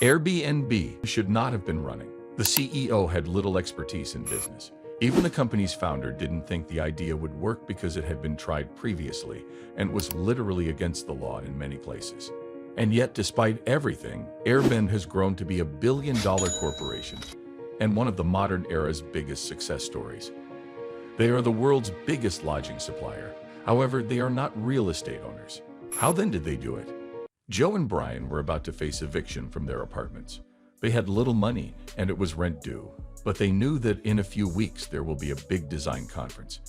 Airbnb should not have been running. The CEO had little expertise in business. Even the company's founder didn't think the idea would work because it had been tried previously and was literally against the law in many places. And yet, despite everything, Airbnb has grown to be a billion-dollar corporation and one of the modern era's biggest success stories. They are the world's biggest lodging supplier. However, they are not real estate owners. How then did they do it? Joe and Brian were about to face eviction from their apartments. They had little money and it was rent due, but they knew that in a few weeks there will be a big design conference,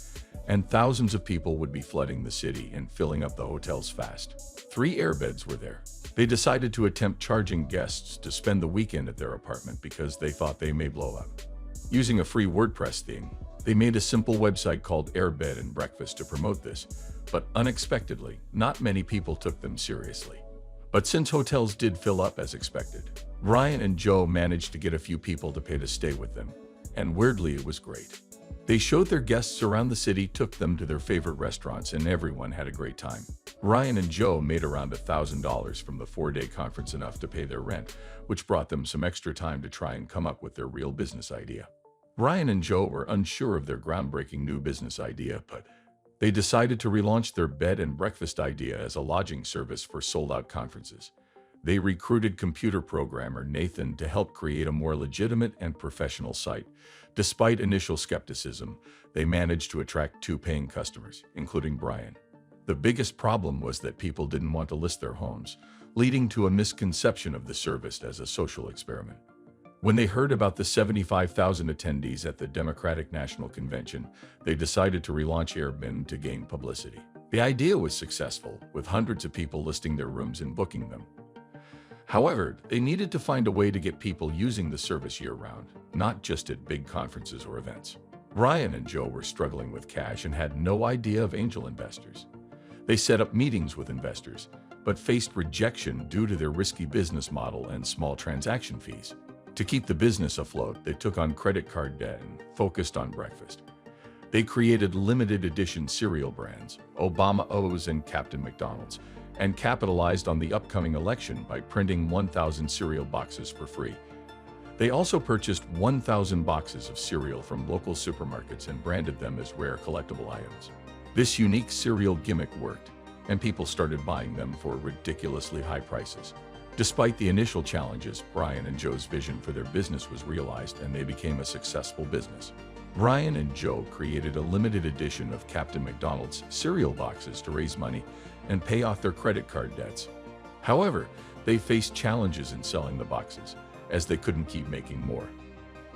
and thousands of people would be flooding the city and filling up the hotels fast. 3 airbeds were there. They decided to attempt charging guests to spend the weekend at their apartment because they thought they may blow up. Using a free WordPress theme, they made a simple website called Airbed and Breakfast to promote this, but unexpectedly, not many people took them seriously. But since hotels did fill up as expected, Brian and Joe managed to get a few people to pay to stay with them, and weirdly it was great. They showed their guests around the city, took them to their favorite restaurants, and everyone had a great time. Brian and Joe made around $1,000 from the 4-day conference, enough to pay their rent, which brought them some extra time to try and come up with their real business idea. Brian and Joe were unsure of their groundbreaking new business idea, but they decided to relaunch their bed and breakfast idea as a lodging service for sold-out conferences. They recruited computer programmer Nathan to help create a more legitimate and professional site. Despite initial skepticism, they managed to attract 2 paying customers, including Brian. The biggest problem was that people didn't want to list their homes, leading to a misconception of the service as a social experiment. When they heard about the 75,000 attendees at the Democratic National Convention, they decided to relaunch Airbnb to gain publicity. The idea was successful, with hundreds of people listing their rooms and booking them. However, they needed to find a way to get people using the service year-round, not just at big conferences or events. Brian and Joe were struggling with cash and had no idea of angel investors. They set up meetings with investors, but faced rejection due to their risky business model and small transaction fees. To keep the business afloat, they took on credit card debt and focused on breakfast. They created limited edition cereal brands, Obama O's and Captain McDonald's, and capitalized on the upcoming election by printing 1,000 cereal boxes for free. They also purchased 1,000 boxes of cereal from local supermarkets and branded them as rare collectible items. This unique cereal gimmick worked, and people started buying them for ridiculously high prices. Despite the initial challenges, Brian and Joe's vision for their business was realized and they became a successful business. Brian and Joe created a limited edition of Captain McDonald's cereal boxes to raise money and pay off their credit card debts. However, they faced challenges in selling the boxes, as they couldn't keep making more.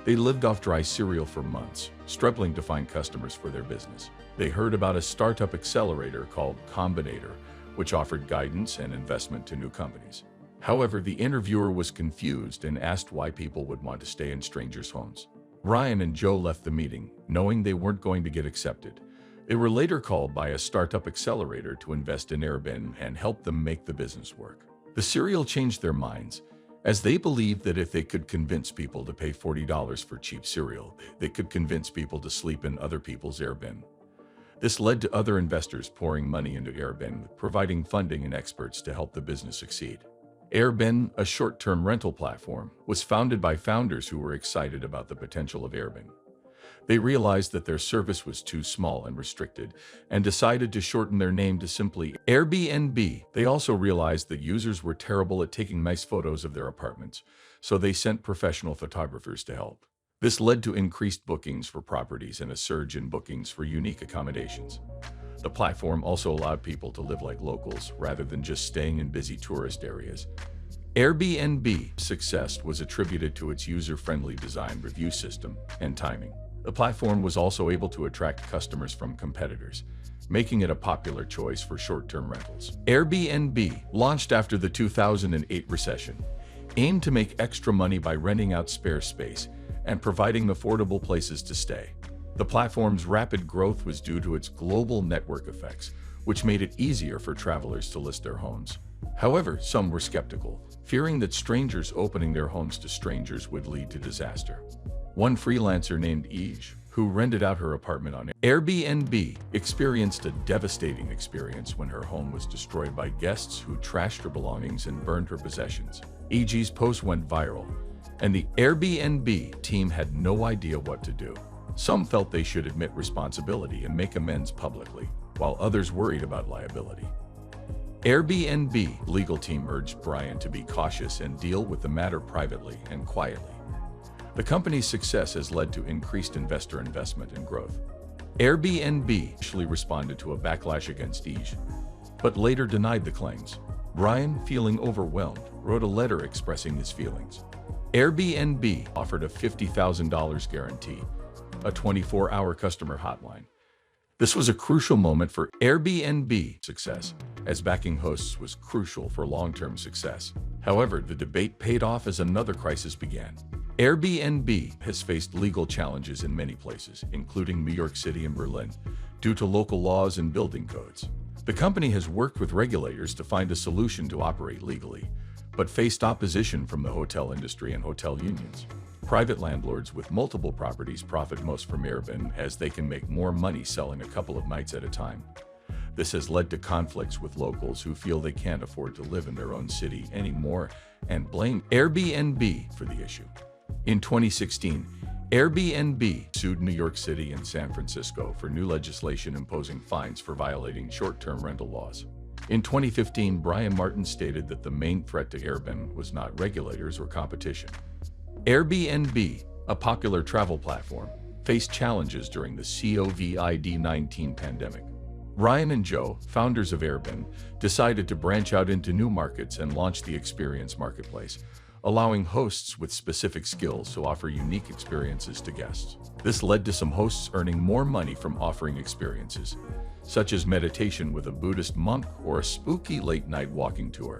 They lived off dry cereal for months, struggling to find customers for their business. They heard about a startup accelerator called Combinator, which offered guidance and investment to new companies. However, the interviewer was confused and asked why people would want to stay in strangers' homes. Brian and Joe left the meeting, knowing they weren't going to get accepted. They were later called by a startup accelerator to invest in Airbnb and help them make the business work. The cereal changed their minds, as they believed that if they could convince people to pay $40 for cheap cereal, they could convince people to sleep in other people's Airbnb. This led to other investors pouring money into Airbnb, providing funding and experts to help the business succeed. Airbnb, a short-term rental platform, was founded by founders who were excited about the potential of Airbnb. They realized that their service was too small and restricted, and decided to shorten their name to simply Airbnb. They also realized that users were terrible at taking nice photos of their apartments, so they sent professional photographers to help. This led to increased bookings for properties and a surge in bookings for unique accommodations. The platform also allowed people to live like locals rather than just staying in busy tourist areas. Airbnb's success was attributed to its user-friendly design, review system, and timing. The platform was also able to attract customers from competitors, making it a popular choice for short-term rentals. Airbnb, launched after the 2008 recession, aimed to make extra money by renting out spare space and providing affordable places to stay. The platform's rapid growth was due to its global network effects, which made it easier for travelers to list their homes. However, some were skeptical, fearing that strangers opening their homes to strangers would lead to disaster. One freelancer named Ej, who rented out her apartment on Airbnb, experienced a devastating experience when her home was destroyed by guests who trashed her belongings and burned her possessions. EG's post went viral, and the Airbnb team had no idea what to do. Some felt they should admit responsibility and make amends publicly, while others worried about liability. Airbnb legal team urged Brian to be cautious and deal with the matter privately and quietly. The company's success has led to increased investor investment and growth. Airbnb initially responded to a backlash against EG, but later denied the claims. Brian, feeling overwhelmed, wrote a letter expressing his feelings. Airbnb offered a $50,000 guarantee, a 24-hour customer hotline. This was a crucial moment for Airbnb success, as backing hosts was crucial for long-term success. However, the debate paid off as another crisis began. Airbnb has faced legal challenges in many places, including New York City and Berlin, due to local laws and building codes. The company has worked with regulators to find a solution to operate legally, but faced opposition from the hotel industry and hotel unions. Private landlords with multiple properties profit most from Airbnb, as they can make more money selling a couple of nights at a time. This has led to conflicts with locals who feel they can't afford to live in their own city anymore and blame Airbnb for the issue. In 2016, Airbnb sued New York City and San Francisco for new legislation imposing fines for violating short-term rental laws. In 2015, Brian Martin stated that the main threat to Airbnb was not regulators or competition. Airbnb, a popular travel platform, faced challenges during the COVID-19 pandemic. Ryan and Joe, founders of Airbnb, decided to branch out into new markets and launch the Experience Marketplace, allowing hosts with specific skills to offer unique experiences to guests. This led to some hosts earning more money from offering experiences, such as meditation with a Buddhist monk or a spooky late-night walking tour.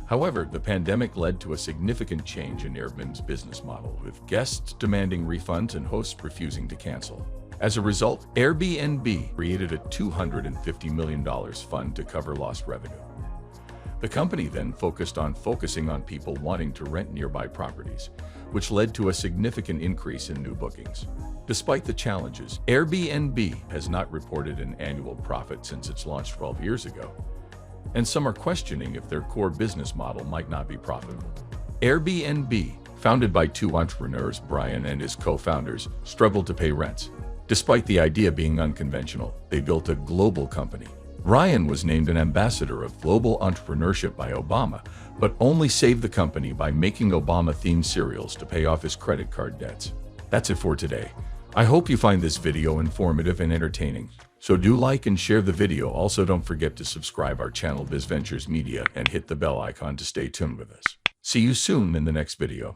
However, the pandemic led to a significant change in Airbnb's business model, with guests demanding refunds and hosts refusing to cancel. As a result, Airbnb created a $250 million fund to cover lost revenue. The company then focused on people wanting to rent nearby properties, which led to a significant increase in new bookings. Despite the challenges, Airbnb has not reported an annual profit since its launch 12 years ago, and some are questioning if their core business model might not be profitable. Airbnb, founded by two entrepreneurs, Brian and his co-founders, struggled to pay rents. Despite the idea being unconventional, they built a global company. Ryan was named an ambassador of global entrepreneurship by Obama, but only saved the company by making Obama-themed cereals to pay off his credit card debts. That's it for today. I hope you find this video informative and entertaining. So do like and share the video. Also, don't forget to subscribe our channel BizVentures Media and hit the bell icon to stay tuned with us. See you soon in the next video.